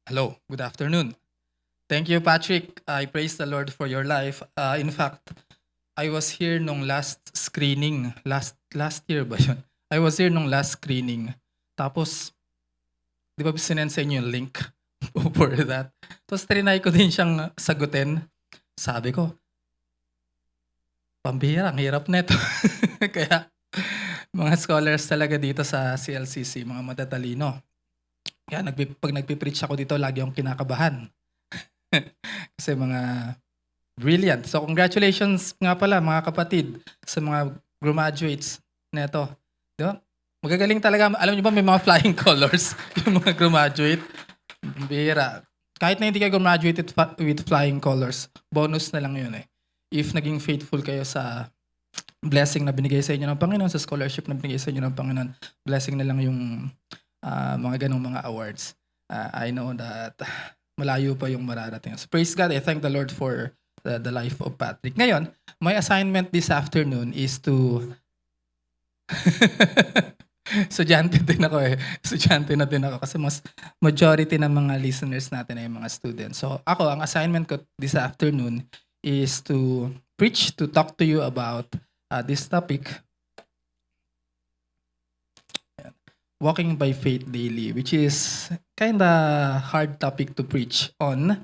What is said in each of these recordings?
Hello, good afternoon. Thank you, Patrick. I praise the Lord for your life. In fact, I was here nung last screening. Last year ba yun? I was here nung last screening. Tapos, di ba sinend sa inyo yung link for that? Tapos trinay ko din siyang sagutin. Sabi ko, pambihira, ang hirap neto. Kaya, mga scholars talaga dito sa CLCC, mga matatalino. Kaya pag nagpipreach ako dito, lagi akong kinakabahan. Kasi mga brilliant. So congratulations nga pala mga kapatid sa mga graduates neto. Di ba? Magagaling talaga. Alam niyo ba may mga flying colors yung mga graduate? Bira. Kahit na hindi kayo graduate with flying colors, bonus na lang yun eh. If naging faithful kayo sa blessing na binigay sa inyo ng Panginoon, sa scholarship na binigay sa inyo ng Panginoon, blessing na lang yung mga ganong mga awards. I know that malayo pa yung mararating. So praise God. I thank the Lord for the life of Patrick. Ngayon, my assignment this afternoon is to estudyante din ako eh. Estudyante na din ako kasi mas majority ng mga listeners natin ay mga students. So ako, ang assignment ko this afternoon is to preach, to talk to you about this topic, walking by faith daily, which is kind of hard topic to preach on.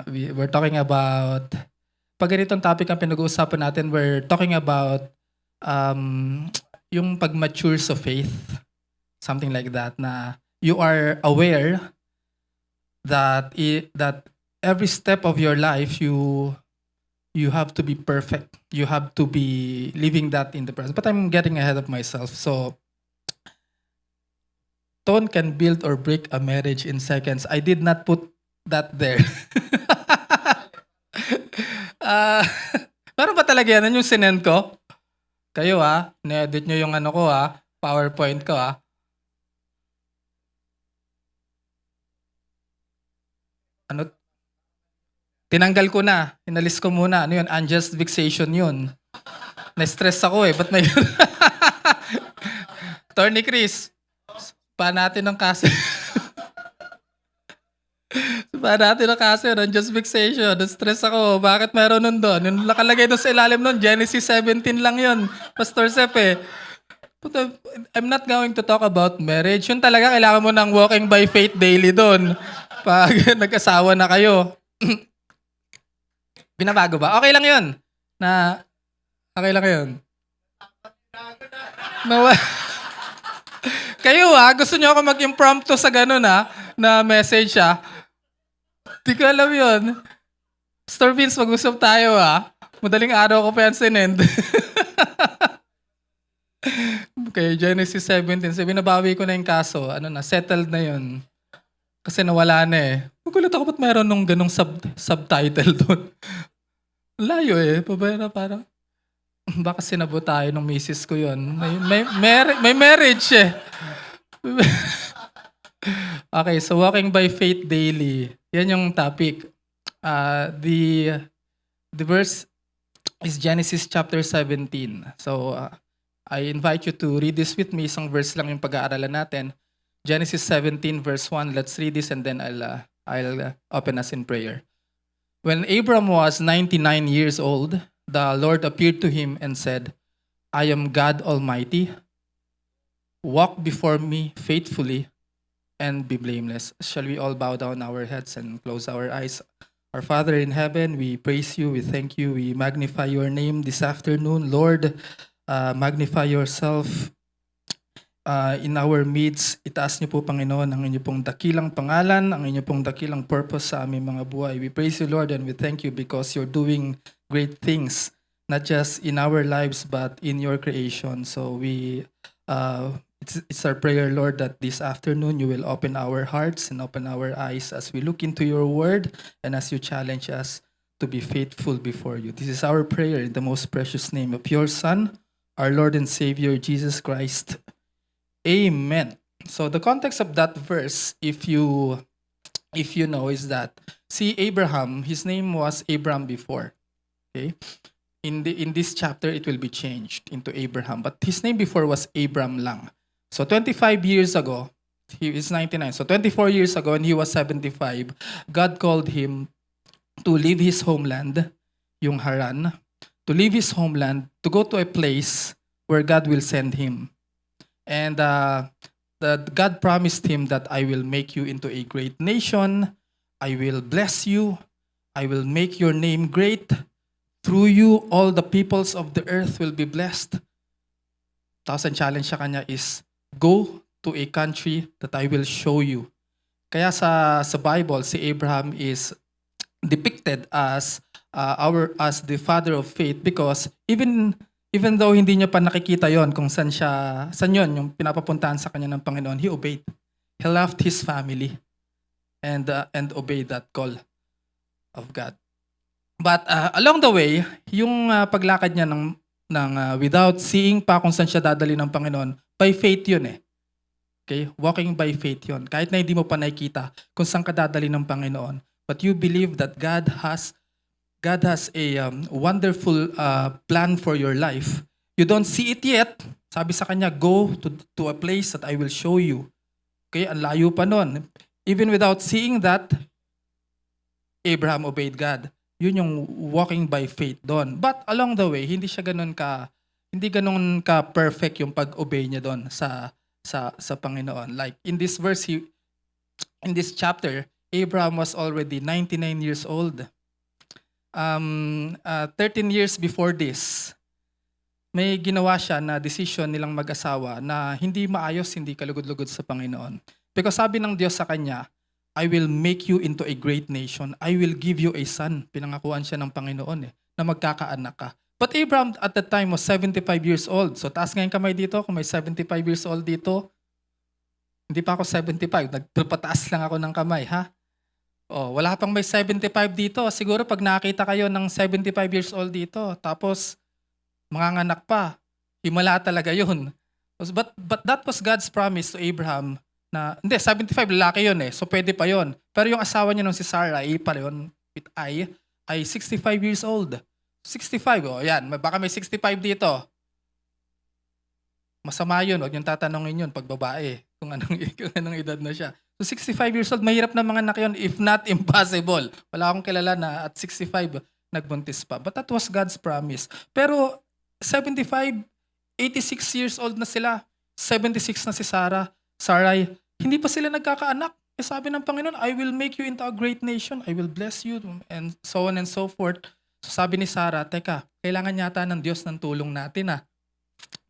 We're talking about, pag ganitong topic ang pinag-uusapan natin, we're talking about yung pag-mature sa faith, something like that, na you are aware that that every step of your life you have to be perfect. You have to be living that in the present. But I'm getting ahead of myself. So tone can build or break a marriage in seconds. I did not put that there. Pero ba talaga yan yung sinend ko? Kayo na-edit nyo yung ano ko PowerPoint ko Ano? Tinanggal ko na. Inalis ko muna. Ano yun? Unjust vexation yun. Na-stress ako eh. Ba't may... Attorney Chris, pa natin ng kaso. Pa natin ng kaso yun. Unjust vexation. Na-stress ako. Bakit meron nun doon? Yung nakalagay doon sa ilalim nun, Genesis 17 lang yun. Pastor Sep eh. But I'm not going to talk about marriage. Yun talaga, kailangan mo ng walking by faith daily doon. Pag nag-asawa na kayo. Binabago ba? Okay lang yun. Okay lang yun. Kayo gusto nyo ako mag-impromptu sa ganun na message Di ko alam yun. Sir Vince, mag-usap tayo Madaling araw ko pa yan sinend. Okay, Genesis 17. So, binabawi ko na yung kaso. Settled na yun. Kasi nawala na eh. Magulat ako ba't meron nung ganong subtitle doon. Layo eh. Pabayra parang, baka sinabo tayo nung misis ko yun. May marriage eh. Okay, so walking by faith daily. Yan yung topic. The verse is Genesis chapter 17. So, I invite you to read this with me. Isang verse lang yung pag-aaralan natin. Genesis 17 verse 1. Let's read this and then I'll open us in prayer. When Abram was 99 years old, the Lord appeared to him and said, I am God Almighty. Walk before me faithfully and be blameless. Shall we all bow down our heads and close our eyes? Our Father in heaven, we praise you, we thank you, we magnify your name this afternoon. Lord, magnify yourself in our midst. Itaas niyo po, Panginoon, ang inyo pong dakilang pangalan, ang inyo pong dakilang purpose sa aming mga buhay. We praise you, Lord, and we thank you because you're doing great things, not just in our lives, but in your creation. So it's our prayer, Lord, that this afternoon you will open our hearts and open our eyes as we look into your word and as you challenge us to be faithful before you. This is our prayer in the most precious name of your Son, our Lord and Savior, Jesus Christ. Amen. So the context of that verse, if you know, is that see Abraham, his name was Abram before. Okay? In this chapter, it will be changed into Abraham. But his name before was Abram lang. So 25 years ago, he is 99. So 24 years ago, when he was 75, God called him to leave his homeland, yung Haran, to leave his homeland, to go to a place where God will send him. And God promised him that I will make you into a great nation. I will bless you. I will make your name great. Through you, all the peoples of the earth will be blessed. Tapos ang challenge sa kanya is, go to a country that I will show you. Kaya sa Bible, si Abraham is depicted as the father of faith because even though hindi niya pa nakikita yon kung saan yon yung pinapapuntahan sa kanya ng Panginoon, he obeyed. He left his family and obeyed that call of God. But along the way, yung paglakad niya ng without seeing pa kung saan siya dadali ng Panginoon, by faith yun eh. Okay? Walking by faith yun. Kahit na hindi mo pa nakikita kung saan ka dadali ng Panginoon, but you believe that God has a wonderful plan for your life. You don't see it yet. Sabi sa kanya, go to a place that I will show you. Okay? Ang layo pa nun. Even without seeing that, Abraham obeyed God. Yun yung walking by faith doon. But along the way, hindi ganun ka perfect yung pag-obey niya doon sa Panginoon. Like in this verse, in this chapter, Abraham was already 99 years old. 13 years before this, may ginawa siya na decision nilang mag-asawa na hindi maayos, hindi kalugod-lugod sa Panginoon. Because sabi ng Diyos sa kanya, I will make you into a great nation. I will give you a son. Pinangakuan siya ng Panginoon na magkakaanak ka. But Abraham at that time was 75 years old. So taas ngayon kamay dito, kung may 75 years old dito, hindi pa ako 75. Nagpapataas lang ako ng kamay, ha? Oh, wala pang may 75 dito. Siguro pag nakita kayo ng 75 years old dito, tapos manganganak pa, himala talaga yun. But that was God's promise to Abraham na, hindi, 75, lalaki yun eh. So pwede pa yun. Pero yung asawa niya nung si Sarah, pa yun, with ay 65 years old. 65, oh, yan. Baka may 65 dito. Masama yun, huwag yung tatanungin yun pag babae, kung anong edad na siya. So 65 years old, mahirap na mga anak yun, if not impossible. Wala akong kilala na at 65 nagbuntis pa. But that was God's promise. Pero 75, 86 years old na sila. 76 na si Sarai, hindi pa sila nagkakaanak. Sabi ng Panginoon, I will make you into a great nation. I will bless you, and so on and so forth. So sabi ni Sarah, teka, kailangan yata ng Diyos ng tulong natin.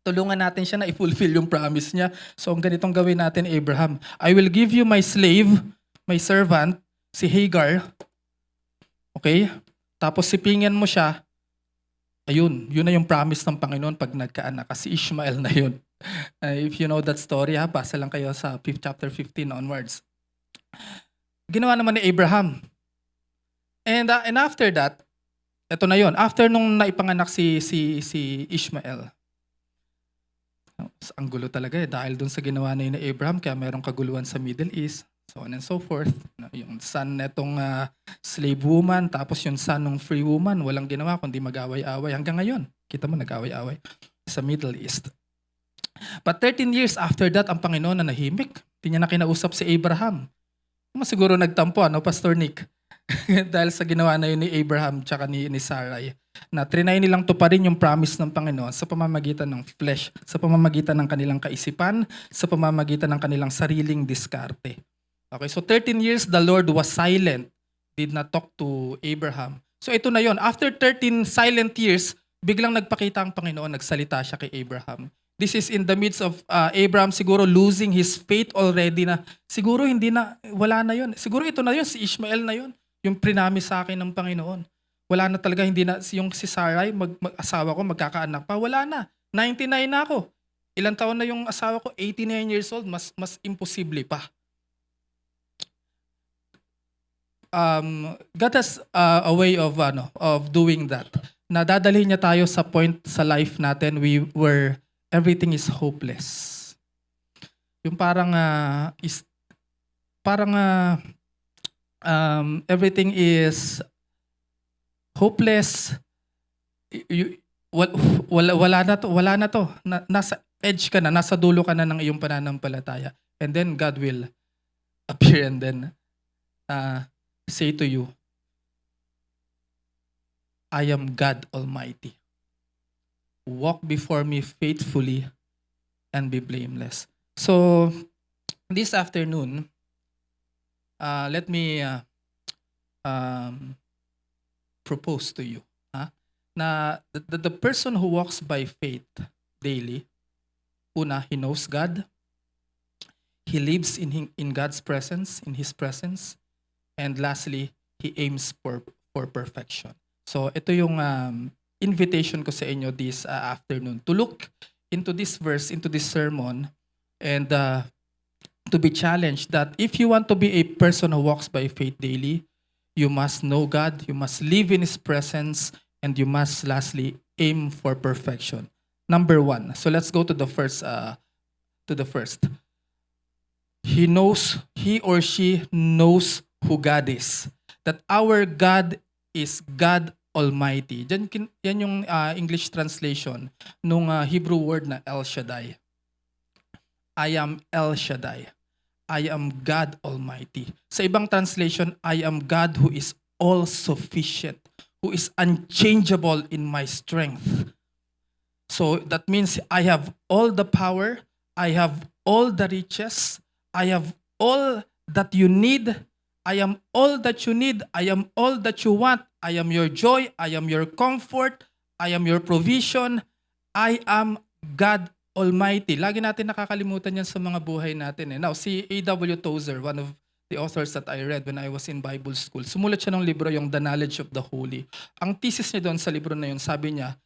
Tulungan natin siya na i-fulfill yung promise niya. So ang ganitong gawin natin, Abraham. I will give you my slave, my servant, si Hagar. Okay? Tapos sipingin mo siya. Ayun, yun na yung promise ng Panginoon pag nagkaanak. Kasi Ishmael na yun. If you know that story, basa lang kayo sa chapter 15 onwards. Ginawa naman ni Abraham. And after that, eto na yun. After nung naipanganak si Ishmael, ang gulo talaga dahil dun sa ginawa na yun ni Abraham, kaya mayroong kaguluhan sa Middle East, so on and so forth. Yung son netong slave woman, tapos yung son ng free woman, walang ginawa kundi mag-away-away. Hanggang ngayon, kita mo nag-away-away sa Middle East. But 13 years after that, ang Panginoon na nahimik. Hindi niya na kinausap si Abraham. Siguro nagtampo, Pastor Nick? Dahil sa ginawa na yun ni Abraham tsaka ni Sarai, na trinay nilang tuparin yung promise ng Panginoon sa pamamagitan ng flesh, sa pamamagitan ng kanilang kaisipan, sa pamamagitan ng kanilang sariling diskarte. Okay, so 13 years the Lord was silent, did not talk to Abraham. So ito na yon. After 13 silent years, biglang nagpakita ang Panginoon, nagsalita siya kay Abraham. This is in the midst of Abraham siguro losing his faith already na siguro wala na yun. Siguro ito na yun, si Ishmael na yun. Yung prinamis sa akin ng Panginoon. Wala na talaga, hindi na, yung si Sarai, asawa ko, magkakaanak pa. Wala na. 99 na ako. Ilang taon na yung asawa ko? 89 years old. Mas imposible pa. God has a way of doing that. Na dadalhin niya tayo sa point sa life natin where everything is hopeless. Yung parang everything is hopeless. Wala na to. Nasa edge ka na, nasa dulo ka na ng iyong pananampalataya. And then God will appear and then say to you, I am God Almighty. Walk before me faithfully and be blameless. So, this afternoon, let me propose to you na the person who walks by faith daily, una, he knows God, he lives in God's presence, in His presence, and lastly, he aims for perfection. So ito yung invitation ko sa inyo this afternoon to look into this verse, into this sermon, and to be challenged that if you want to be a person who walks by faith daily, you must know God, you must live in His presence, and you must lastly aim for perfection. Number one. So let's go to the first. He or she knows who God is. That our God is God Almighty. Yan yung English translation nung Hebrew word na El Shaddai. I am El Shaddai. I am God Almighty. Sa ibang translation, I am God who is all-sufficient, who is unchangeable in my strength. So that means I have all the power, I have all the riches, I have all that you need, I am all that you need, I am all that you want, I am your joy, I am your comfort, I am your provision, I am God Almighty. Lagi natin nakakalimutan yan sa mga buhay natin. Now, si A.W. Tozer, one of the authors that I read when I was in Bible school, sumulat siya ng libro, yung The Knowledge of the Holy. Ang thesis niya doon sa libro na yun, sabi niya,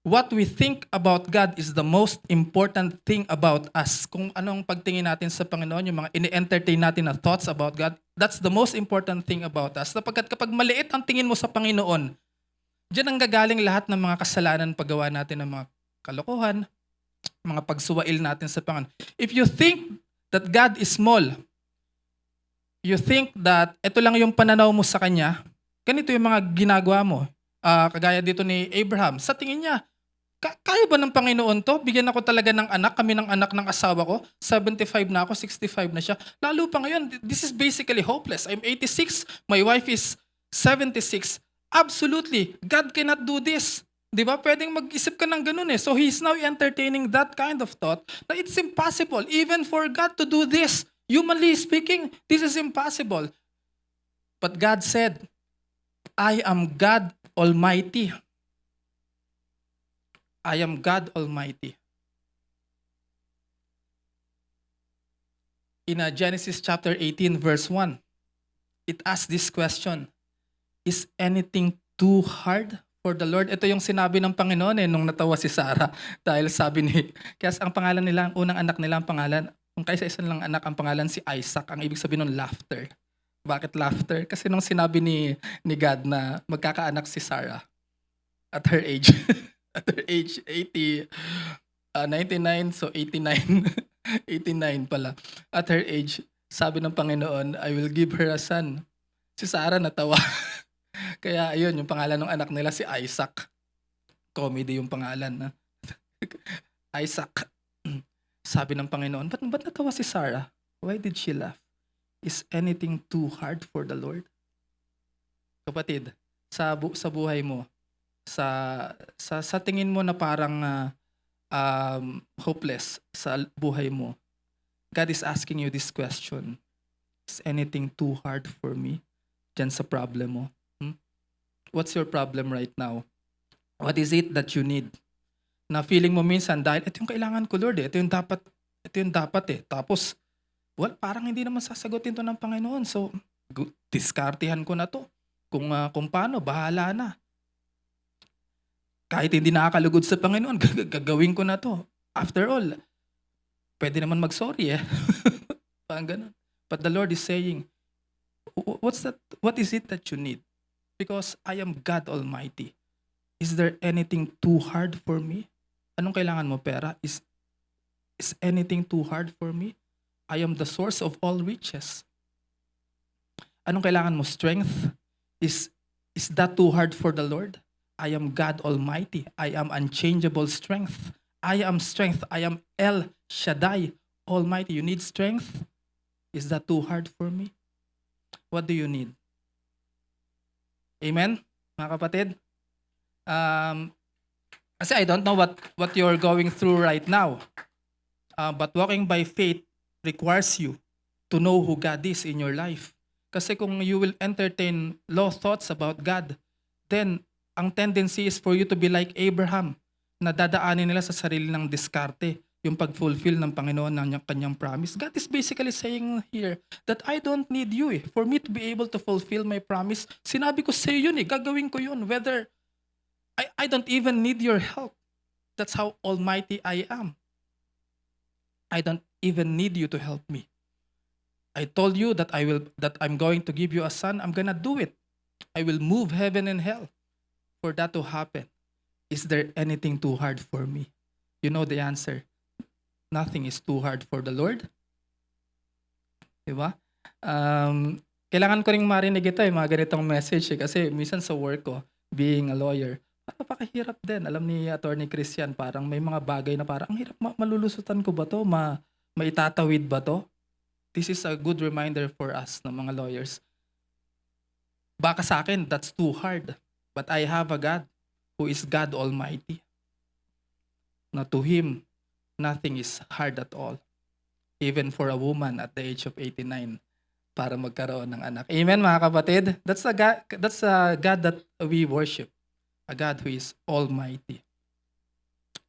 what we think about God is the most important thing about us. Kung anong pagtingin natin sa Panginoon, yung mga ini-entertain natin na thoughts about God, that's the most important thing about us. Sapagkat kapag maliit ang tingin mo sa Panginoon, diyan ang gagaling lahat ng mga kasalanan paggawa natin ng mga kalokohan, mga pagsuwail natin sa Panginoon. If you think that God is small, you think that ito lang yung pananaw mo sa Kanya, ganito yung mga ginagawa mo. Kagaya dito ni Abraham, sa tingin niya, kaya ba ng Panginoon to? Bigyan ako talaga ng anak, kami ng anak ng asawa ko, 75 na ako, 65 na siya. Lalo pa ngayon, this is basically hopeless. I'm 86, my wife is 76. Absolutely, God cannot do this. Di ba? Pwedeng mag-isip ka ng ganun eh. So he's now entertaining that kind of thought na it's impossible even for God to do this. Humanly speaking, this is impossible. But God said, I am God Almighty. I am God Almighty. In Genesis chapter 18 verse 1, it asks this question, is anything too hard for the Lord? Ito yung sinabi ng Panginoon nung natawa si Sarah dahil sabi kaya ang pangalan nila, ang unang anak nila, ang pangalan, kung kaysa isa lang anak, ang pangalan si Isaac, ang ibig sabihin ng laughter. Bakit laughter? Kasi nung sinabi ni God na magkakaanak si Sarah at her age, at her age 99, so 89, 89 pala. At her age, sabi ng Panginoon, I will give her a son. Si Sarah natawa. Kaya ayun, yung pangalan ng anak nila si Isaac. Comedy yung pangalan. Isaac. Sabi ng Panginoon, ba't natawa si Sarah? Why did she laugh? Is anything too hard for the Lord? Kapatid, sa buhay mo, sa tingin mo na parang hopeless sa buhay mo, God is asking you this question. Is anything too hard for me? Diyan sa problem mo. What's your problem right now? What is it that you need? Na feeling mo minsan, dahil ito yung kailangan ko, Lord, ito yung dapat eh. Tapos, parang hindi naman sasagutin to ng Panginoon. So, diskartihan ko na to. Kung paano, bahala na. Kahit hindi nakakalugod sa Panginoon, gagawin ko na to. After all, pwede naman mag-sorry eh. Parang ganun. But the Lord is saying, what is it that you need? Because I am God Almighty. Is there anything too hard for me? Anong kailangan mo, pera? Is anything too hard for me? I am the source of all riches. Anong kailangan mo? Strength? Is that too hard for the Lord? I am God Almighty. I am unchangeable strength. I am strength. I am El Shaddai, Almighty. You need strength? Is that too hard for me? What do you need? Amen, mga kapatid? Kasi I don't know what you're going through right now. But walking by faith requires you to know who God is in your life. Kasi kung you will entertain low thoughts about God, then ang tendency is for you to be like Abraham, na dadaanin nila sa sarili ng diskarte, yung pag-fulfill ng Panginoon ng kanyang promise. God is basically saying here that I don't need you eh. For me to be able to fulfill my promise, sinabi ko sa iyo yun eh, gagawin ko yun. Whether, I don't even need your help. That's how almighty I am. I don't even need you to help me. I told you that I'm going to give you a son. I'm gonna do it. I will move heaven and hell for that to happen. Is there anything too hard for me? You know the answer. Nothing is too hard for the Lord. Diba? Kailangan ko ring marinig ito mga ganitong message kasi minsan sa work ko, being a lawyer, napakahirap din. Alam ni Attorney Christian, parang may mga bagay na parang ang hirap, malulusutan ko ba to? Maitatawid ba to? This is a good reminder for us ng mga lawyers. Baka sa akin, that's too hard. But I have a God who is God Almighty. Na to Him, nothing is hard at all. Even for a woman at the age of 89 para magkaroon ng anak. Amen, mga kapatid? That's a God that we worship. A God who is Almighty.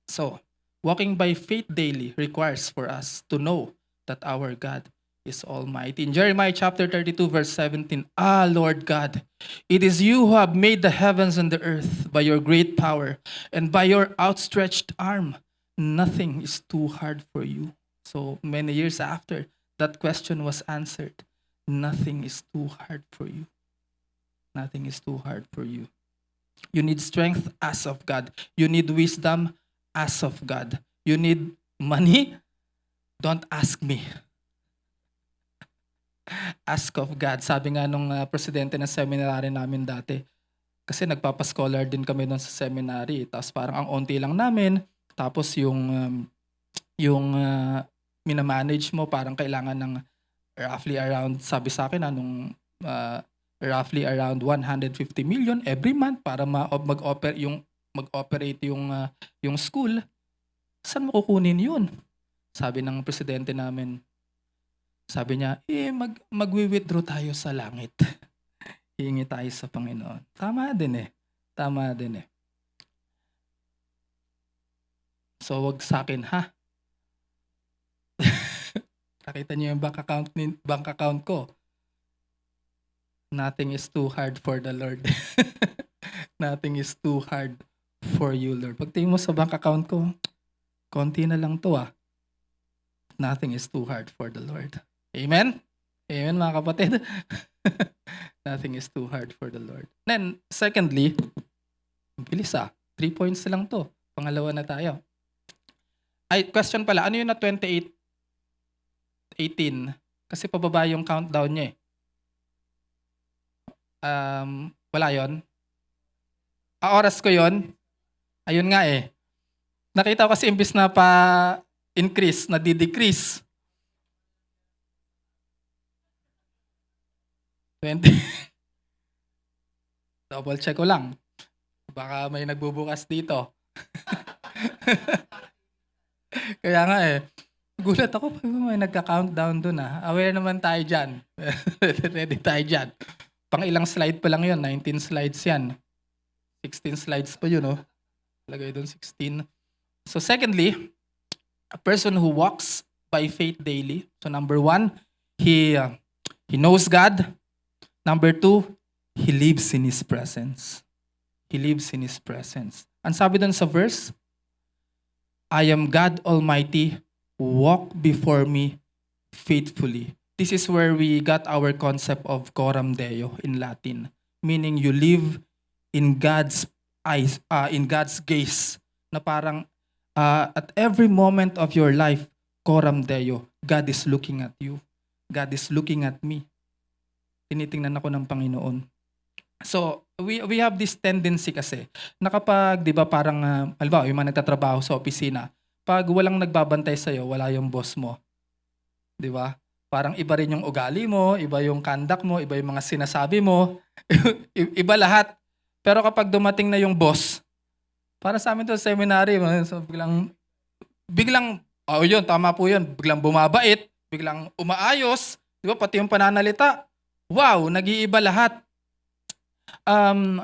So, walking by faith daily requires for us to know that our God is Almighty. In Jeremiah chapter 32 verse 17, Lord God, it is you who have made the heavens and the earth by your great power and by your outstretched arm. Nothing is too hard for you. So many years after that question was answered, nothing is too hard for you. Nothing is too hard for you. You need strength as of God. You need wisdom as of God. You need money? Don't ask me. Ask of God. Sabi nga nung presidente ng seminary namin dati, kasi nagpapascholar din kami doon sa seminary. Tapos parang ang onti lang namin. Tapos yung minamanage mo, parang kailangan ng roughly around, sabi sa akin, roughly around 150 million every month para mag-operate yung school. Saan mo kukunin yun? Sabi ng presidente namin, sabi niya, magwi-withdraw tayo sa langit. Hihingi tayo sa Panginoon. Tama din eh. So, wag sa akin, ha? Nakita niyo yung bank account ko. Nothing is too hard for the Lord. Nothing is too hard for you, Lord. Pagtingin mo sa bank account ko, konti na lang to ah. Nothing is too hard for the Lord. Amen? Amen, mga kapatid? Nothing is too hard for the Lord. Then, secondly, bilis 3 points lang to. Pangalawa na tayo. Question pala, ano yun na 28:18? Kasi pababa yung countdown niya eh. Wala yun? Oras ko yun? Ayun nga eh. Nakita ko kasi imbis na pa-increase, nadi-decrease. 20. Double check ko lang. Baka may nagbubukas dito. Kaya nga eh. Gulat ako pag may nagka-countdown dun ah. Aware naman tayo dyan. Ready tayo dyan. Pang ilang slide pa lang yun. 19 slides yan. 16 slides pa yun oh. Lagay dun 16. So secondly, a person who walks by faith daily. So number 1, he knows God. Number 2, he lives in His presence. He lives in His presence. Ang sabi dun sa verse, I am God Almighty, walk before me faithfully. This is where we got our concept of coram Deo in Latin, meaning you live in God's eyes, in God's gaze, na parang at every moment of your life, coram Deo, God is looking at you. God is looking at me. Tinitingnan ako ng Panginoon. So, we have this tendency kasi na kapag, di ba, parang, halimbawa, yung mga nagtatrabaho sa opisina, pag walang nagbabantay sa'yo, wala yung boss mo, 'di ba? Parang iba rin yung ugali mo, iba yung conduct mo, iba yung mga sinasabi mo, iba lahat. Pero kapag dumating na yung boss, para sa amin 'to sa seminary, so biglang, oh yun, tama po yun, biglang bumabait, biglang umaayos, 'di ba? Pati yung pananalita, wow, nag-iiba lahat. Um,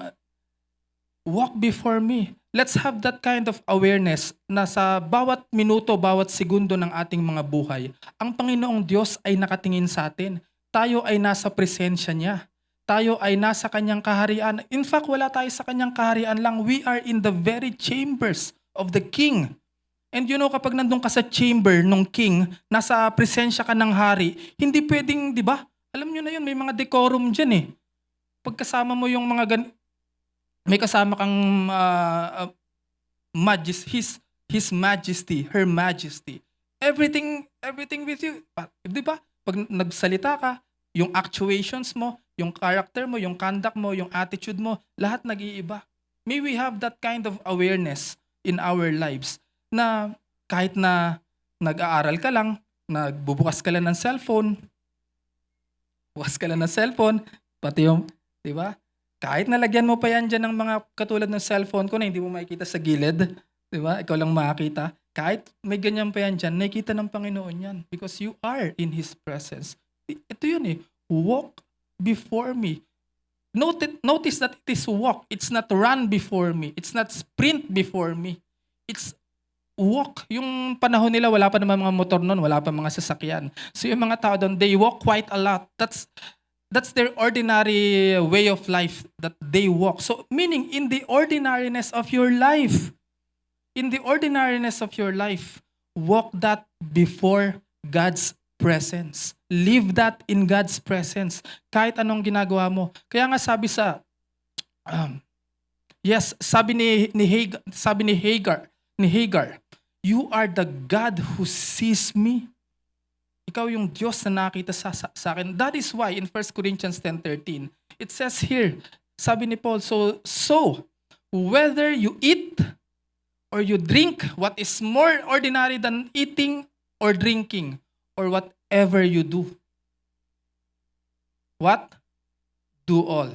Walk before me. Let's have that kind of awareness na sa bawat minuto, bawat segundo ng ating mga buhay, ang Panginoong Diyos ay nakatingin sa atin. Tayo ay nasa presensya niya. Tayo ay nasa kanyang kaharian. In fact, wala tayo sa kanyang kaharian lang. We are in the very chambers of the King. And you know, kapag nandun ka sa chamber ng king, nasa presensya ka ng hari, hindi pwedeng, di ba? Alam nyo na yun, may mga decorum dyan eh. Pagkasama mo yung may kasama kang his majesty, her majesty. Everything with you. Di ba? Pag nagsalita ka, yung actuations mo, yung character mo, yung conduct mo, yung attitude mo, lahat nag-iiba. May we have that kind of awareness in our lives na kahit na nag-aaral ka lang, nagbubukas ka lang ng cellphone, pati yung, di ba? Kahit nalagyan mo pa yan dyan ng mga katulad ng cellphone ko na hindi mo makikita sa gilid, di ba? Ikaw lang makakita. Kahit may ganyan pa yan dyan, nakikita ng Panginoon yan because you are in His presence. Ito yun eh, walk before me. Notice that it is walk. It's not run before me. It's not sprint before me. It's walk. Yung panahon nila, wala pa naman mga motor noon, wala pa mga sasakyan. So yung mga tao doon, they walk quite a lot. That's their ordinary way of life that they walk. So meaning in the ordinariness of your life, walk that before God's presence. Live that in God's presence. Kahit anong ginagawa mo. Kaya nga sabi ni Hagar, you are the God who sees me. Ikaw yung Diyos na nakita sa akin. That is why in 1 Corinthians 10:13, it says here, sabi ni Paul, so whether you eat or you drink, what is more ordinary than eating or drinking, or whatever you do. What? Do all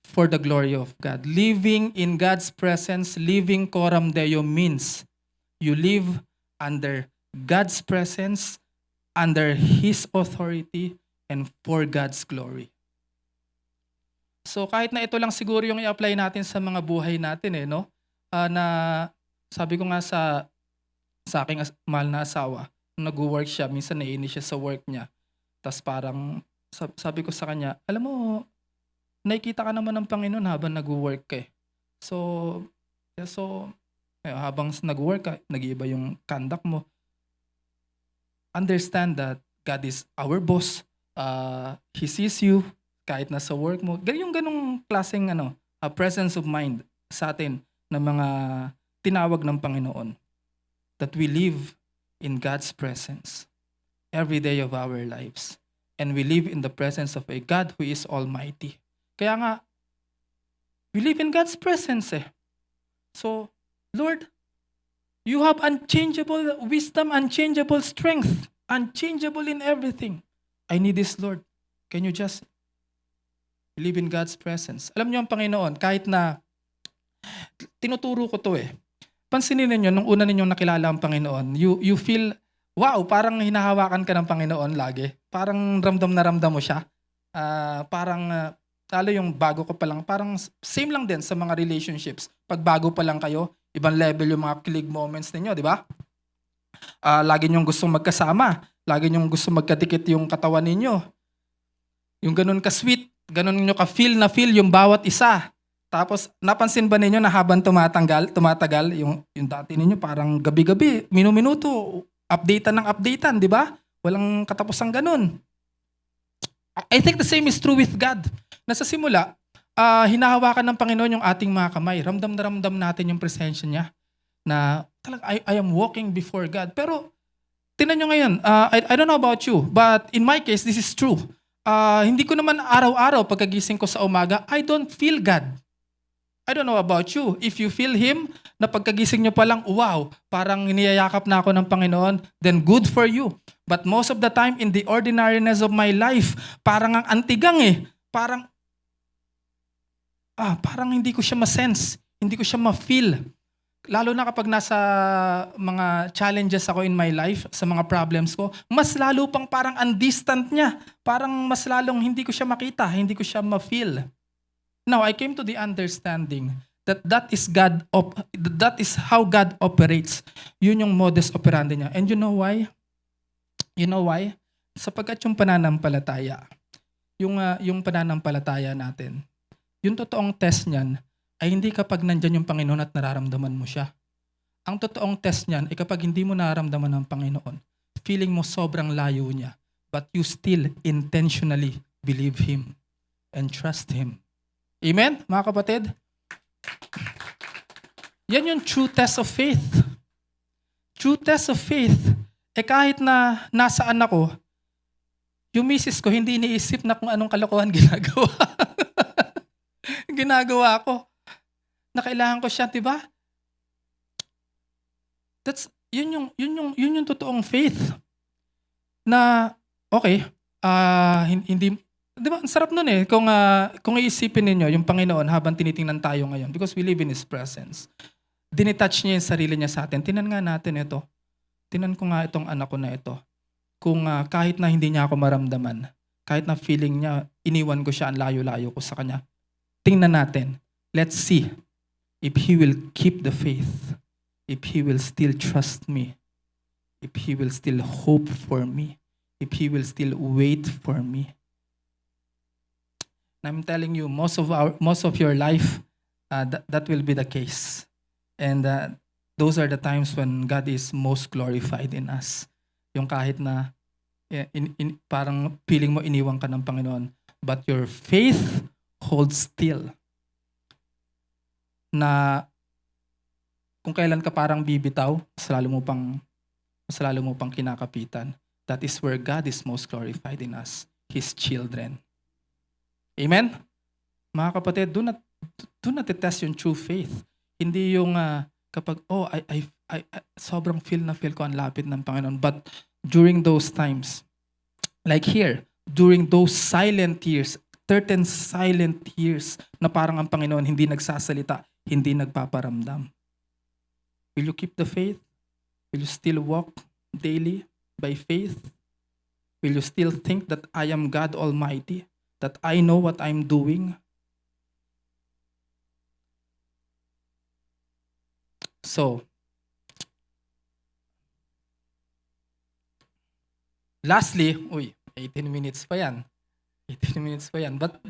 for the glory of God. Living in God's presence, living coram Deo means you live under God's presence, under His authority, and for God's glory. So kahit na ito lang siguro yung i-apply natin sa mga buhay natin no? Na sabi ko nga sa aking mahal na asawa, nag-work siya, minsan naiinis siya sa work niya. Tapos parang sabi ko sa kanya, alam mo, nakikita ka naman ng Panginoon habang nag-work ka eh. So habang nag-work ka, nag-iiba yung conduct mo. Understand that God is our boss. He sees you kahit nasa work mo. Yung ganong klaseng presence of mind sa atin na mga tinawag ng Panginoon. That we live in God's presence every day of our lives. And we live in the presence of a God who is almighty. Kaya nga, we live in God's presence eh. So, Lord, you have unchangeable wisdom, unchangeable strength, unchangeable in everything. I need this, Lord. Can you just live in God's presence? Alam niyo ang Panginoon, kahit na tinuturo ko to eh. Pansinin ninyo, nung una ninyong nakilala ang Panginoon, you feel, wow, parang hinahawakan ka ng Panginoon lagi. Parang ramdam na ramdam mo siya. Lalo yung bago ko pa lang, parang same lang din sa mga relationships. Pag bago pa lang kayo, ibang level yung mga kilig moments ninyo, di ba? Lagi nyong gustong magkasama. Lagi nyong gustong magkadikit yung katawan ninyo. Yung ganun ka-sweet, ganun nyo ka-feel na feel yung bawat isa. Tapos, napansin ba ninyo na habang tumatagal, yung dati ninyo parang gabi-gabi, minuto, updatean, di ba? Walang katapusang ganun. I think the same is true with God. Nasa simula, hinahawakan ng Panginoon yung ating mga kamay. Ramdam na ramdam natin yung presensya niya. Na talaga, I am walking before God. Pero, tingnan nyo ngayon, I don't know about you, but in my case, this is true. Hindi ko naman araw-araw pagkagising ko sa umaga, I don't feel God. I don't know about you. If you feel Him, na pagkagising nyo pa lang, wow, parang niyayakap na ako ng Panginoon, then good for you. But most of the time, in the ordinariness of my life, parang ang antigang parang hindi ko siya ma-sense, hindi ko siya ma-feel. Lalo na kapag nasa mga challenges ako in my life, sa mga problems ko, mas lalo pang parang undistant niya. Parang mas lalong hindi ko siya makita, hindi ko siya ma-feel. Now, I came to the understanding that that is how God operates. Yun yung modus operandi niya. And you know why? You know why? Sapagkat yung pananampalataya, yung pananampalataya natin, yung totoong test niyan, ay hindi kapag nandyan yung Panginoon at nararamdaman mo siya. Ang totoong test niyan ay kapag hindi mo nararamdaman ng Panginoon, feeling mo sobrang layo niya, but you still intentionally believe Him and trust Him. Amen, mga kapatid? Yan yung true test of faith. True test of faith. Kahit na nasaan ako, yung misis ko hindi iniisip na kung anong kalokohan ginagawa. Ginagawa ko. Na kailangan ko siya, 'di ba? Yun yung totoong faith. Na okay, hindi 'di ba? Ang sarap nun kung iisipin ninyo yung Panginoon habang tinitingnan tayo ngayon because we live in His presence. Dinitouch niya yung sarili niya sa atin. Tingnan nga natin ito. Tingnan ko nga itong anak ko na ito. Kung kahit na hindi niya ako maramdaman, kahit na feeling niya, iniwan ko siya, ang layo-layo ko sa kanya. Tingnan natin. Let's see if he will keep the faith, if he will still trust me, if he will still hope for me, if he will still wait for me. And I'm telling you, most of your life, that will be the case. And those are the times when God is most glorified in us. Yung kahit na parang feeling mo iniwan ka ng Panginoon, but your faith holds still. Na kung kailan ka parang bibitaw, mas lalo mo pang kinakapitan. That is where God is most glorified in us, His children. Amen? Mga kapatid, do not test yung true faith. Hindi yung kapag, I sobrang feel ko ang lapit ng Panginoon. But during those times, like here, during those silent years, certain silent years na parang ang Panginoon hindi nagsasalita, hindi nagpaparamdam. Will you keep the faith? Will you still walk daily by faith? Will you still think that I am God Almighty? That I know what I'm doing? So, lastly, 18 minutes pa yan. 18 minutes pa yan. But,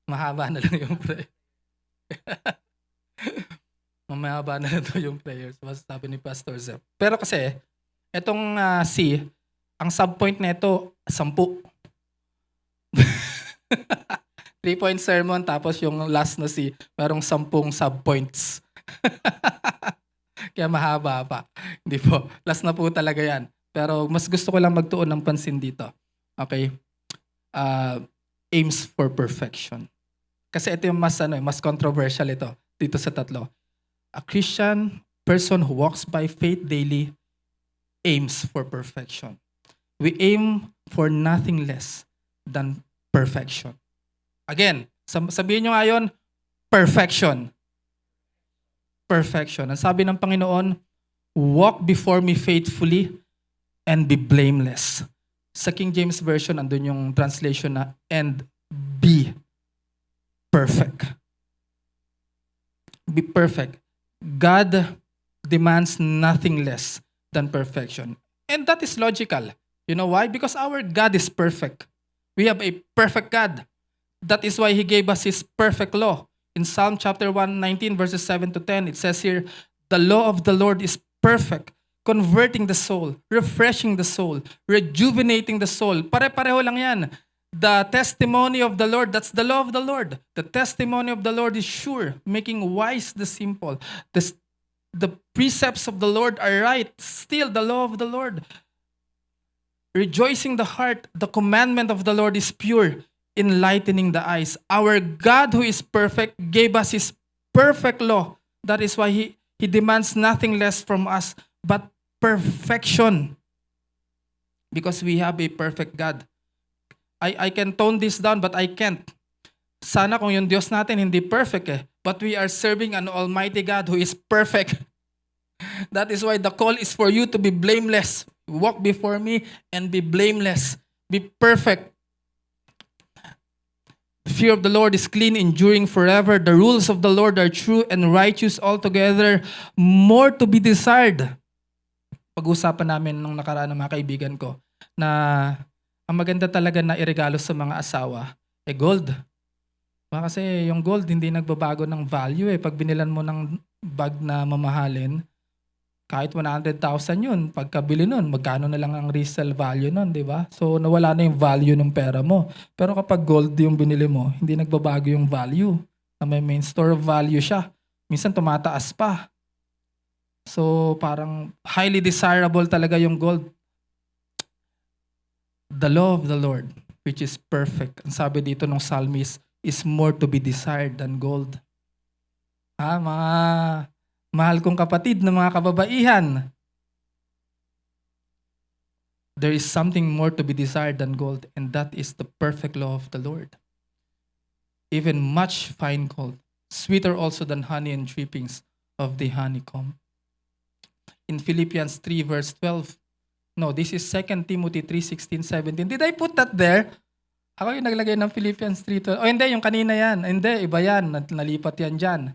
mahaba na lang yung prayer. Mahaba na lang yung prayers. Sabi ni Pastor Zep. Pero kasi, itong C, ang subpoint na ito, 10. 3-point sermon, tapos yung last na C, merong 10 subpoints. Kaya mahaba pa. Hindi po. Last na po talaga yan. Pero mas gusto ko lang magtuon ng pansin dito. Okay? Aims for perfection. Kasi ito yung mas controversial ito dito sa tatlo. A Christian person who walks by faith daily aims for perfection. We aim for nothing less than perfection. Again, sabihin nyo ngayon, perfection. Perfection. Ang sabi ng Panginoon, walk before me faithfully and be blameless. Sa King James Version, andun yung translation na, and be perfect. Be perfect. God demands nothing less than perfection. And that is logical. You know why? Because our God is perfect. We have a perfect God. That is why He gave us His perfect law. In Psalm chapter 119 verses 7 to 10, it says here, the law of the Lord is perfect, converting the soul, refreshing the soul, rejuvenating the soul. Pare-pareho lang yan. The testimony of the Lord, that's the law of the Lord. The testimony of the Lord is sure, making wise the simple. The precepts of the Lord are right, still the law of the Lord. Rejoicing the heart, the commandment of the Lord is pure. enlightening the eyes. Our God who is perfect gave us His perfect law. That is why He demands nothing less from us but perfection. Because we have a perfect God. I can tone this down but I can't. Sana kung yung Diyos natin hindi perfect eh. But we are serving an Almighty God who is perfect. That is why the call is for you to be blameless. Walk before me and be blameless. Be perfect. The fear of the Lord is clean, enduring forever. The rules of the Lord are true and righteous altogether, more to be desired. Pag-usapan namin nung nakaraan ng mga kaibigan ko na ang maganda talaga na iregalo sa mga asawa gold. Kasi yung gold hindi nagbabago ng value eh. Pag binilan mo ng bag na mamahalin, kahit 100,000 yun, pagkabili nun, magkano na lang ang resale value nun, di ba? So nawala na yung value ng pera mo. Pero kapag gold yung binili mo, hindi nagbabago yung value. Na may main store value siya. Minsan tumataas pa. So parang highly desirable talaga yung gold. The law of the Lord, which is perfect. Ang sabi dito ng psalmist, is more to be desired than gold. Mga mahal kong kapatid na mga kababaihan, there is something more to be desired than gold, and that is the perfect law of the Lord. Even much fine gold, sweeter also than honey and drippings of the honeycomb. In Philippians 3 verse 12, no, this is 2 Timothy 3:16, 17. Did I put that there? Ako yung naglagay ng Philippians 3:12. Hindi, yung kanina yan. Hindi, iba yan. Nalipat yan dyan.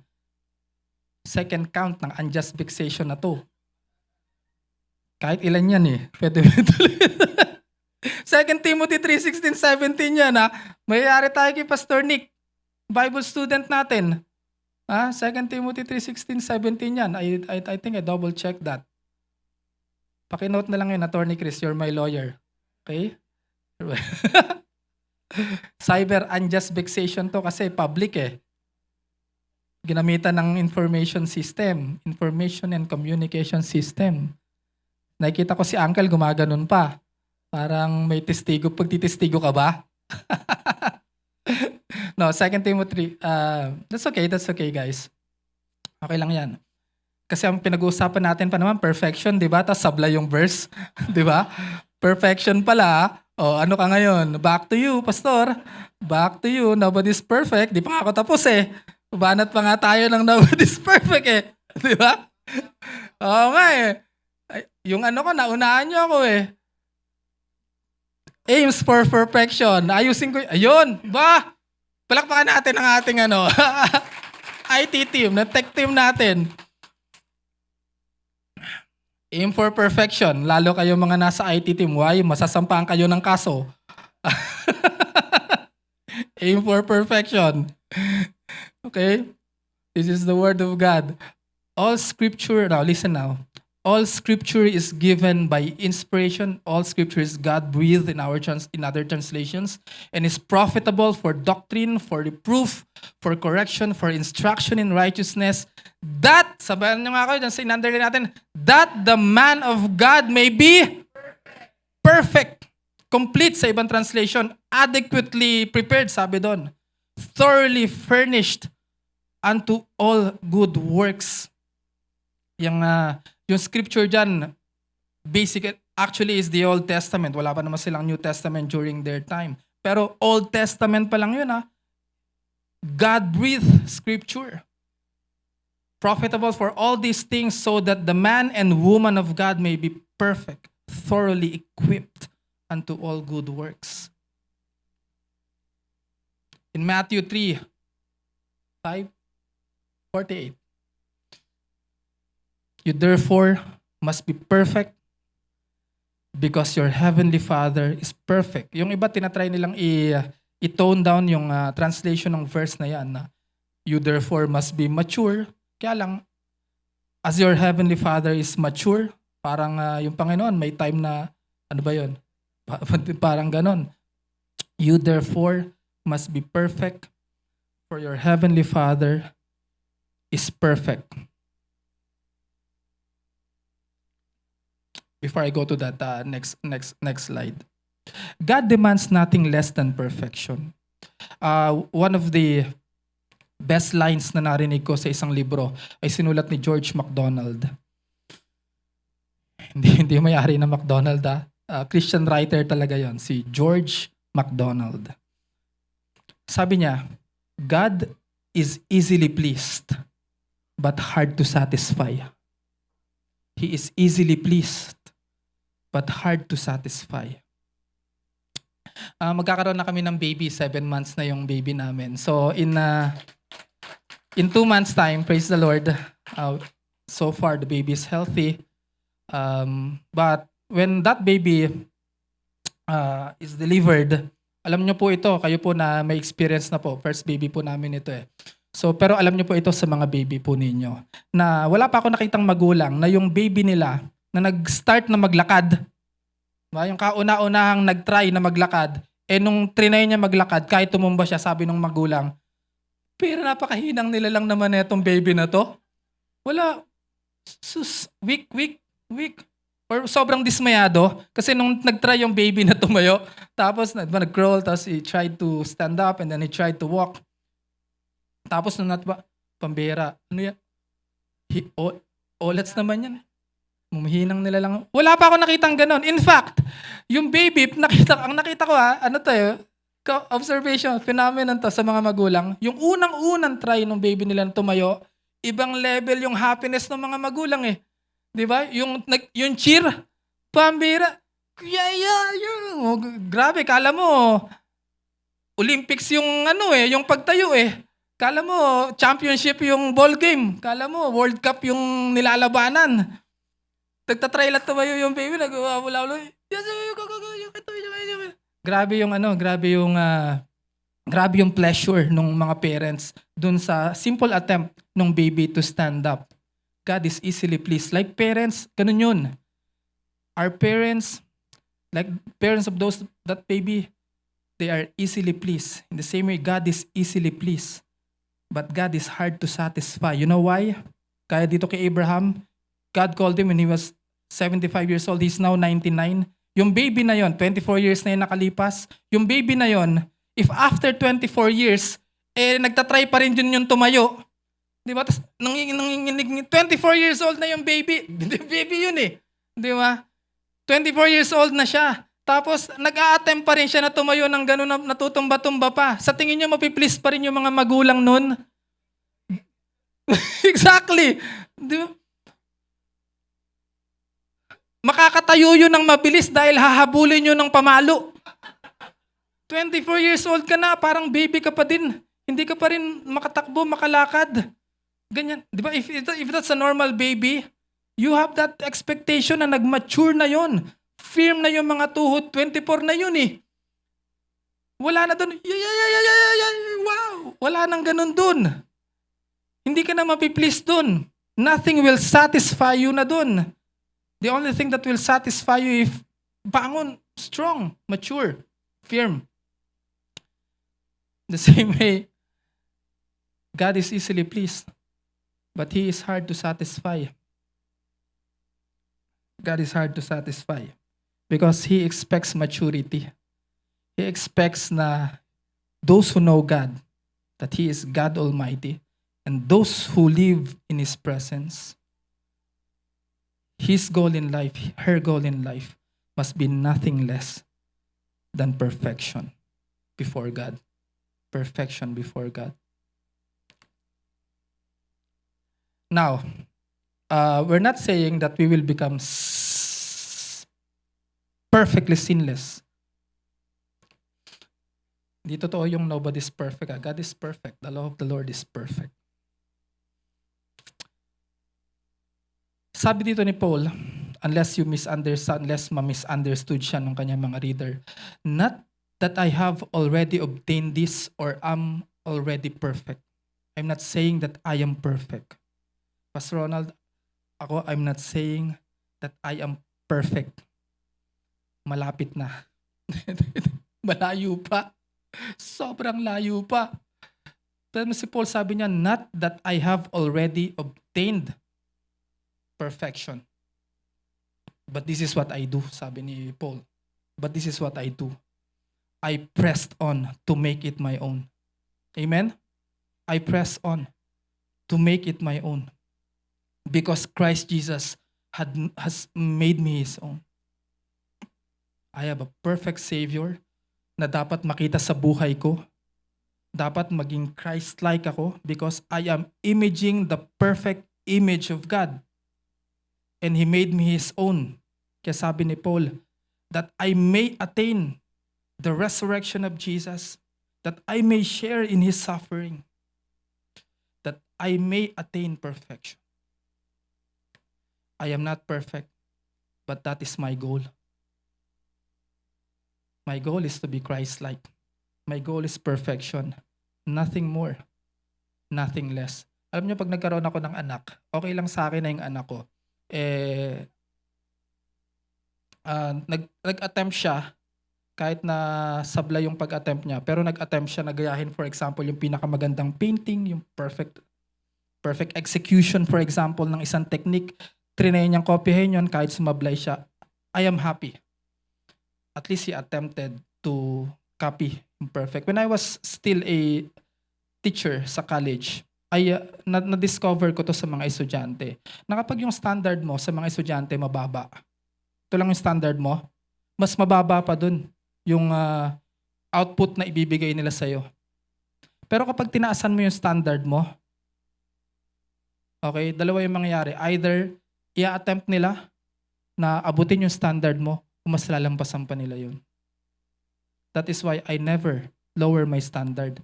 Second count ng unjust vexation na to. Kahit ilan yan eh. Pwede tuloy. 2 Timothy 3:16, 17 yan ha. Mayayari tayo kay Pastor Nick. Bible student natin. 2 Timothy 3:16, 17 yan. I think I double check that. Pakinote na lang yun, Attorney Chris, you're my lawyer. Okay? Cyber unjust vexation to kasi public eh. Ginamitan ng information and communication system. Nakikita ko si Uncle gumaganon pa. Parang may testigo. Pagtitestigo ka ba? No, 2 Timothy. That's okay guys. Okay lang yan. Kasi ang pinag-uusapan natin pa naman, perfection, di ba? Tapos sablay yung verse, di ba? Perfection pala. Ano ka ngayon? Back to you, Pastor. Back to you. Nobody's perfect. Di pa ako tapos eh. Banat pa nga tayo ng nobody's perfect eh. Di ba? Oo nga eh. Yung ko, naunahan niyo ako eh. Aims for perfection. Ayusin ko. Ayun. Ba? Palakpakan natin ang ating IT team, na tech team natin. Aim for perfection. Lalo kayo mga nasa IT team. Why? Masasampahan kayo ng kaso. Aim for perfection. Okay? This is the word of God. All scripture, now listen now. All scripture is given by inspiration. All scripture is God-breathed in other translations and is profitable for doctrine, for reproof, for correction, for instruction in righteousness. That, sabayan nyo nga kayo, underline natin, that the man of God may be perfect, complete sa ibang translation, adequately prepared, sabi doon, thoroughly furnished unto all good works. Yung scripture dyan, basic, actually is the Old Testament. Wala pa naman silang New Testament during their time. Pero Old Testament pa lang yun God-breathed scripture. Profitable for all these things so that the man and woman of God may be perfect, thoroughly equipped unto all good works. In Matthew 3:48. You therefore must be perfect because your heavenly Father is perfect. Yung iba tinatry nilang i-tone down yung translation ng verse na yan. You therefore must be mature. Kaya lang, as your heavenly Father is mature, parang yung Panginoon may time na, ano ba yun? Parang ganon. You therefore must be perfect for your heavenly Father is perfect. Before I go to that next slide. God demands nothing less than perfection. One of the best lines na narinig ko sa isang libro ay sinulat ni George MacDonald. Hindi may-ari ng McDonald, Christian writer talaga yon, si George MacDonald. Sabi niya, God is easily pleased but hard to satisfy. He is easily pleased but hard to satisfy. Magkakaroon na kami ng baby, 7 months na yung baby namin. So in 2 months time, praise the Lord, so far the baby is healthy. But when that baby is delivered, alam nyo po ito, kayo po na may experience na po, first baby po namin ito eh. So, pero alam nyo po ito sa mga baby po ninyo, na wala pa ako nakitang magulang na yung baby nila na nag-start na maglakad, yung kauna-unahang nag-try na maglakad, nung trinay niya maglakad, kahit tumumba siya, sabi nung magulang, pero napakahinang nila lang naman itong baby na to. Wala, weak. Or sobrang dismayado kasi nung nag-try yung baby na tumayo, tapos nag-crawl, tapos he tried to stand up and then he tried to walk. Tapos nung pambera, ano yan? Olats naman yan. Mumihinang nila lang. Wala pa ako nakitang ganon. In fact, yung baby, ang nakita ko observation, phenomenon to sa mga magulang, yung unang-unang try ng baby nila na tumayo, ibang level yung happiness ng mga magulang eh. 'Di ba? Yung cheer, pambira. Grabe, kala mo Olympics yung yung pagtayo eh. Kala mo championship yung ball game. Kala mo World Cup yung nilalabanan. Nagtatry lang tumayo yung baby, nagwawala-wala. Grabe yung pleasure ng mga parents dun sa simple attempt ng baby to stand up. God is easily pleased. Like parents, ganun yun. Our parents, like parents of that baby, they are easily pleased. In the same way, God is easily pleased. But God is hard to satisfy. You know why? Kaya dito kay Abraham, God called him when he was 75 years old. He's now 99. Yung baby na yon, 24 years na yun nakalipas. Yung baby na yon, if after 24 years, nagtatry pa rin yun yung tumayo. Di ba? Tapos, 24 years old na yung baby. Baby yun eh. Di ba? 24 years old na siya. Tapos, nag-a-attempt pa rin siya na tumayo ng gano'n na natutumba-tumba pa. Sa tingin niyo, mapiplease pa rin yung mga magulang nun? Exactly. Di ba? Makakatayo yun ng mabilis dahil hahabulin yun ng pamalo. 24 years old ka na, parang baby ka pa din. Hindi ka pa rin makatakbo, makalakad. Ganyan. Di ba? If that's a normal baby, you have that expectation na nag-mature na yon. Firm na yung mga tuhod. 24 na yun eh. Wala na dun. Wow! Wala nang ganun dun. Hindi ka na mapiplease dun. Nothing will satisfy you na dun. The only thing that will satisfy you if bangon, strong, mature, firm. The same way, God is easily pleased, but He is hard to satisfy. God is hard to satisfy because He expects maturity. He expects na those who know God, that He is God Almighty, and those who live in His presence, His goal in life, her goal in life, must be nothing less than perfection before God. Perfection before God. Now, we're not saying that we will become perfectly sinless. Di totoo yung nobody's perfect. God is perfect. The law of the Lord is perfect. Sabi dito ni Paul, unless ma-misunderstood siya ng kanyang mga reader, not that I have already obtained this or am already perfect. I'm not saying that I am perfect. Pastor Ronald, I'm not saying that I am perfect. Malapit na. Malayo pa. Sobrang layo pa. Pero si Paul sabi niya, not that I have already obtained perfection. But this is what I do, sabi ni Paul. But this is what I do. I pressed on to make it my own. Amen? I press on to make it my own because Christ Jesus has made me His own. I have a perfect Savior na dapat makita sa buhay ko. Dapat maging Christ-like ako because I am imaging the perfect image of God. And He made me His own. Kaya sabi ni Paul, that I may attain the resurrection of Jesus, that I may share in His suffering, that I may attain perfection. I am not perfect, but that is my goal. My goal is to be Christ-like. My goal is perfection. Nothing more. Nothing less. Alam niyo, pag nagkaroon ako ng anak, okay lang sa akin na yung anak ko, nag-attempt siya, kahit na sablay yung pag-attempt niya, pero nag-attempt siya na gayahin, for example, yung pinakamagandang painting, yung perfect execution, for example, ng isang technique, trinay niyang kopyahin yun kahit sumablay siya. I am happy. At least he attempted to copy perfect. When I was still a teacher sa college, ay na-discover ko to sa mga estudyante. Na kapag yung standard mo sa mga estudyante mababa, ito lang yung standard mo, mas mababa pa dun yung output na ibibigay nila sa'yo. Pero kapag tinaasan mo yung standard mo, okay, dalawa yung mangyayari. Either i-attempt nila na abutin yung standard mo, o mas lalampasan pa nila yun. That is why I never lower my standard.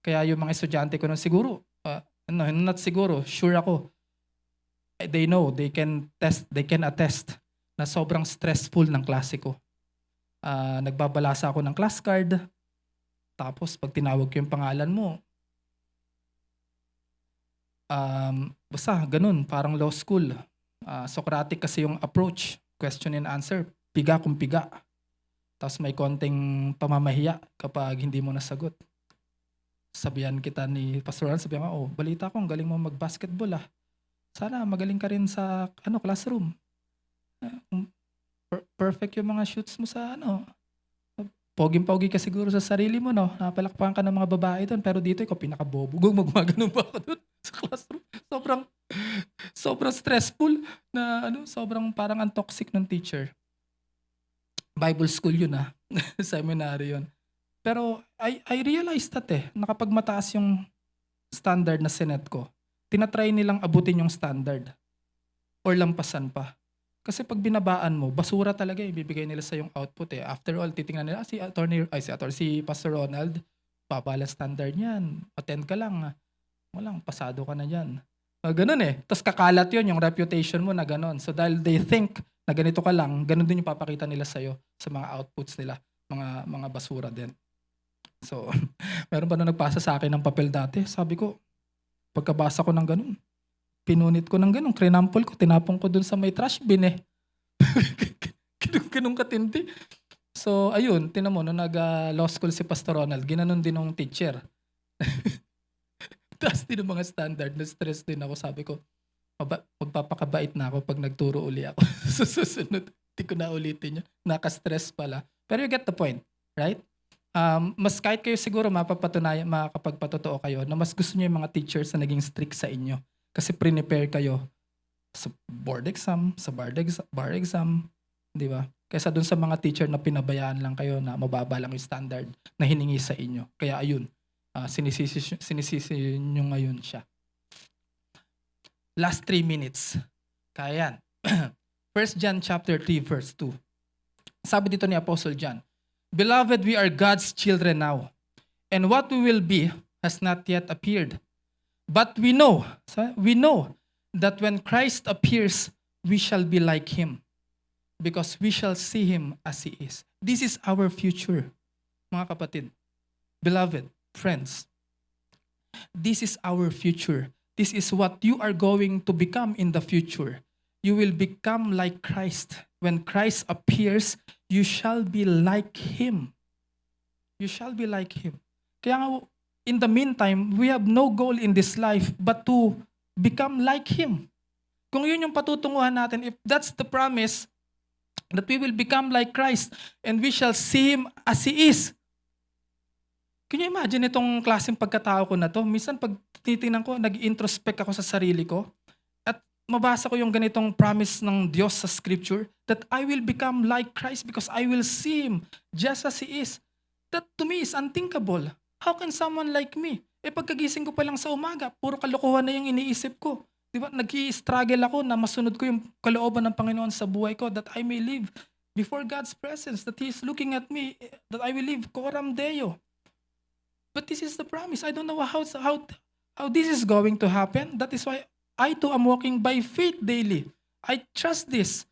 Kaya yung mga estudyante ko nun, siguro, not siguro, sure ako, they know, they can attest na sobrang stressful ng klase ko. Nagbabalasa ako ng class card, tapos pag tinawag ko yung pangalan mo, basta ganun, parang law school. Socratic kasi yung approach, question and answer, piga kung piga. Tapos may konting pamamahiya kapag hindi mo nasagot. Sabihan kita ni Pastor Ron, sabihan ko, balita ko, ang galing mo mag-basketball . Sana magaling ka rin sa classroom. Perfect yung mga shoots mo sa Poging-pogi ka siguro sa sarili mo, no? Napalakpakan ka ng mga babae doon, pero dito ikaw pinaka-bobo. Magmaganon pa ako doon sa classroom. Sobrang stressful na sobrang parang ang toxic ng teacher. Bible school yun seminary yun. Pero I realized that na kapag mataas yung standard na sinet ko, tinatry nilang abutin yung standard or lampasan pa. Kasi pag binabaan mo, basura talaga ibibigay nila sa yung output . After all, titingnan nila si Pastor Ronald, babala standard niyan. Attend ka lang. Walang pasado ka na diyan. Ganun Tapos kakalat yun, yung reputation mo na ganun. So dahil they think na ganito ka lang, ganun din yung papakita nila sa'yo sa mga outputs nila. Mga basura din. So, meron pa na nagpasa sa akin ng papel dati. Sabi ko, pagkabasa ko ng ganun, pinunit ko ng ganun, krinampol ko, tinapon ko dun sa may trash bin Ganun katindi. So, ayun, tinan mo, nung nag-law school si Pastor Ronald, ginanon din ng teacher. Taas din ng mga standard, na-stress din ako. Sabi ko, magpapakabait na ako pag nagturo uli ako. Susunod, hindi ko na ulitin yun. Naka-stress pala. Pero you get the point, right? Mas kahit kayo siguro makapagpatotoo kayo na mas gusto niyo yung mga teachers na naging strict sa inyo. Kasi prepare kayo sa board exam, sa bar exam, di ba? Kaysa dun sa mga teacher na pinabayaan lang kayo na mababa lang yung standard na hiningi sa inyo. Kaya ayun, sinisisi nyo ngayon siya. Last 3 minutes. Kaya yan. 1 John chapter 3 verse 2. Sabi dito ni Apostle John, Beloved, we are God's children now, and what we will be has not yet appeared. But we know that when Christ appears, we shall be like Him, because we shall see Him as He is. This is our future, mga kapatid. Beloved, friends, this is our future. This is what you are going to become in the future. You will become like Christ. When Christ appears, you shall be like Him. You shall be like Him. Kaya nga, in the meantime, we have no goal in this life but to become like Him. Kung yun yung patutunguhan natin, if that's the promise, that we will become like Christ and we shall see Him as He is, Can you imagine itong klaseng pagkatao ko na to? Minsan pag tinitingnan ko, nag-introspect ako sa sarili ko at mabasa ko yung ganitong promise ng Diyos sa scripture that I will become like Christ because I will see Him just as He is. That to me is unthinkable. How can someone like me? Pagkagising ko pa lang sa umaga, puro kalokohan na yung iniisip ko. Di ba? Nag-i-struggle ako na masunod ko yung kalooban ng Panginoon sa buhay ko that I may live before God's presence, that He is looking at me, that I will live coram Deo. But this is the promise. I don't know how this is going to happen. That is why I too am walking by faith daily. I trust this.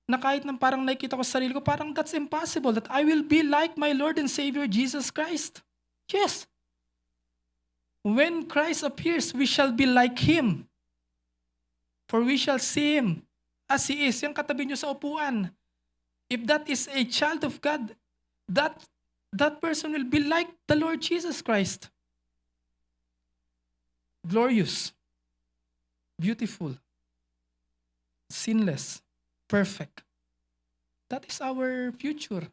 Na kahit nang parang nakikita ko sa sarili ko, parang that's impossible. That I will be like my Lord and Savior Jesus Christ. Yes. When Christ appears, we shall be like Him. For we shall see Him as He is. Yung katabi nyo sa upuan. If that is a child of God, that person will be like the Lord Jesus Christ. Glorious, beautiful, sinless, perfect. That is our future.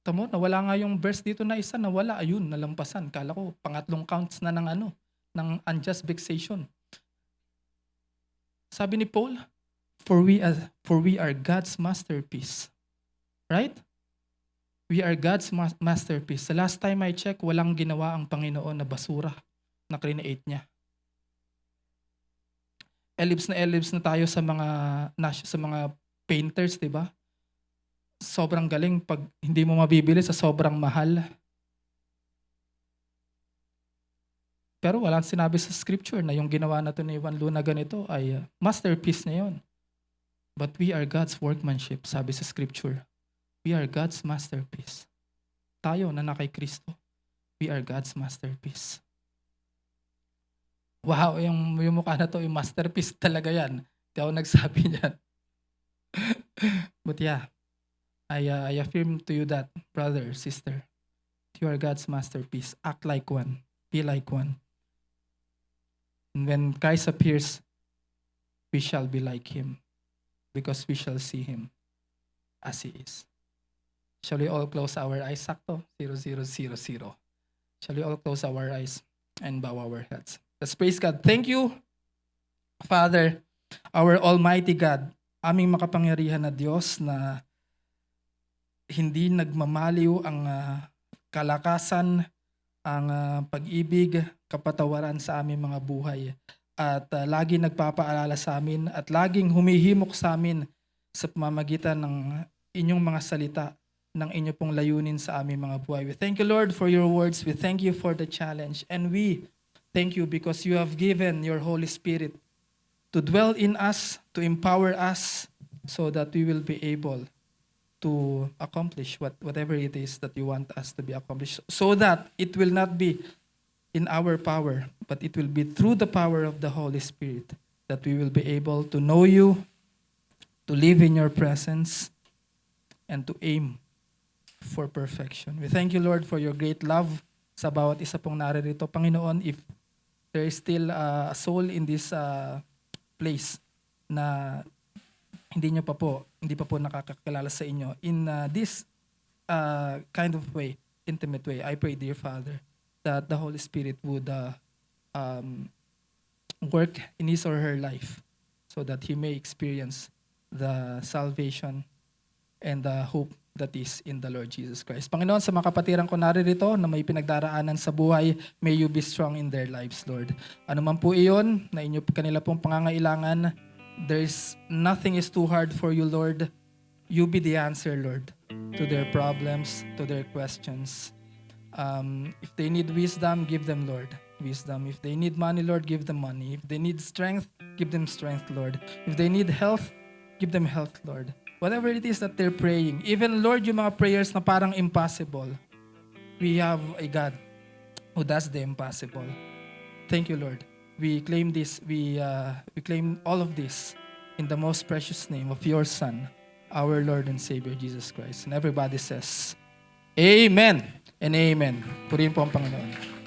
Tamo, nawala nga yung verse dito na isa, nawala, ayun, nalampasan. Kala ko, pangatlong counts na ng unjust vexation. Sabi ni Paul, for we are God's masterpiece. Right? We are God's masterpiece. The last time I checked, walang ginawa ang Panginoon na basura na create niya. Ellipse na tayo sa mga painters, 'di ba? Sobrang galing pag hindi mo mabibili sa sobrang mahal. Pero walang sinabi sa scripture na yung ginawa na to ni Juan Luna ganito ay masterpiece niya 'yon. But we are God's workmanship, sabi sa scripture. We are God's masterpiece. Tayo na kay Kristo, we are God's masterpiece. Wow, yung mukha na to, yung masterpiece talaga yan. Hindi ako nagsabi niyan. But yeah, I affirm to you that, brother, sister, you are God's masterpiece. Act like one. Be like one. And when Christ appears, we shall be like Him because we shall see Him as He is. Shall we all close our eyes? Sakto, 0000. Shall we all close our eyes and bow our heads? Let's praise God. Thank you, Father, our Almighty God, aming makapangyarihan na Diyos na hindi nagmamaliw ang kalakasan, ang pag-ibig, kapatawaran sa aming mga buhay. At lagi nagpapaalala sa amin at laging humihimok sa amin sa pamamagitan ng inyong mga salita, ng inyo pong layunin sa aming mga buhay. We thank you, Lord, for your words. We thank you for the challenge. And we thank you because you have given your Holy Spirit to dwell in us, to empower us, so that we will be able to accomplish whatever it is that you want us to be accomplished. So that it will not be in our power, but it will be through the power of the Holy Spirit that we will be able to know you, to live in your presence, and to aim for perfection. We thank you, Lord, for your great love sa bawat isa pong naririto. Panginoon, if there is still a soul in this place na hindi pa po nakakakilala sa inyo in this kind of way, intimate way, I pray, dear Father, that the Holy Spirit would work in his or her life so that he may experience the salvation and the hope that is in the Lord Jesus Christ. Panginoon, sa mga kapatiran ko naririto na may pinagdaraanan sa buhay, may you be strong in their lives, Lord. Ano man po iyon na kanila pong pangangailangan, nothing is too hard for you, Lord. You be the answer, Lord, to their problems, to their questions. If they need wisdom, give them, Lord, wisdom. If they need money, Lord, give them money. If they need strength, give them strength, Lord. If they need health, give them health, Lord. Whatever it is that they're praying, even, Lord, yung mga prayers na parang impossible, we have a God who does the impossible. Thank you, Lord. We claim this, we claim all of this in the most precious name of your Son, our Lord and Savior, Jesus Christ. And everybody says, Amen and Amen. Purihin po ang Panginoon.